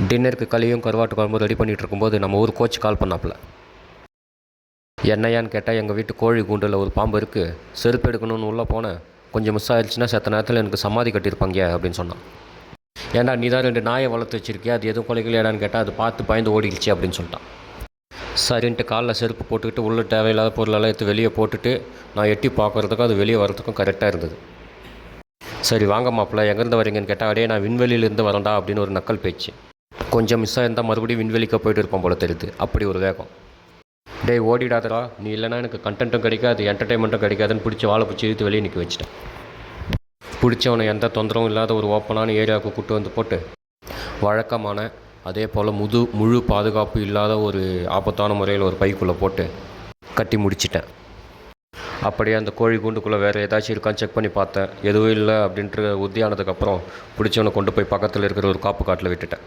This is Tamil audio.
டின்னருக்கு களியும் கருவாட்டு குழம்பு ரெடி பண்ணிகிட்டு இருக்கும்போது நம்ம ஊர் கோச் கால் பண்ணாப்புல. என்னையான்னு கேட்டால், எங்கள் வீட்டு கோழி கூண்டில் ஒரு பாம்பு இருக்குது, செருப்பு எடுக்கணும்னு உள்ளே போனேன், கொஞ்சம் மிஸ் ஆயிடுச்சுன்னா செத்த நேரத்தில் எனக்கு சமாதி கட்டியிருப்பாங்க அப்படின்னு சொன்னான். ஏன்டா நீ தான் 2 நாயை வளர்த்து வச்சிருக்கியா, அது எதுவும் கொலைகளையாடான்னு கேட்டால் அது பார்த்து பயந்து ஓடிடுச்சு அப்படின்னு சொல்லிட்டான். சரின்ட்டு காலில் செருப்பு போட்டுக்கிட்டு உள்ள தேவையில்லாத பொருளெல்லாம் எடுத்து வெளியே போட்டுட்டு நான் எட்டி பார்க்குறதுக்கும் அது வெளியே வரதுக்கும் கரெக்டாக இருந்தது. சரி வாங்க மாப்பிள்ள, எங்கேருந்து வரீங்கன்னு கேட்டால், அடே நான் விண்வெளியிலேருந்து வரேன்டா அப்படின்னு ஒரு நக்கல் பேச்சு. கொஞ்சம் மிஸ் ஆயிருந்தால் மறுபடியும் விண்வெளிக்கு போயிட்டு இருப்போம் போல தெரியுது, அப்படி ஒரு வேகம். டேய் ஓடிடாதடா, நீ இல்லைனா எனக்கு கண்டென்ட்டும் கிடைக்காது, என்டர்டைன்மெண்ட்டும் கிடைக்காதுன்னு பிடிச்சி வாழை பிடிச்சி இழுத்து வெளியே நிற்க வச்சிட்டேன். பிடிச்சவனை எந்த தொந்தரவும் இல்லாத ஒரு ஓப்பனான ஏரியாவுக்கு கூட்டு வந்து போட்டு, வழக்கமான அதே போல் முழு பாதுகாப்பு இல்லாத ஒரு ஆபத்தான முறையில் ஒரு பைக்குள்ளே போட்டு கட்டி முடிச்சிட்டேன். அப்படியே அந்த கோழி கூண்டுக்குள்ளே வேறு ஏதாச்சும் இருக்கான்னு செக் பண்ணி பார்த்தேன். எதுவும் இல்லை அப்படின்ட்டு உறுதியானதுக்கப்புறம் பிடிச்சவனை கொண்டு போய் பக்கத்தில் இருக்கிற ஒரு காப்பு காட்டில் விட்டுட்டேன்.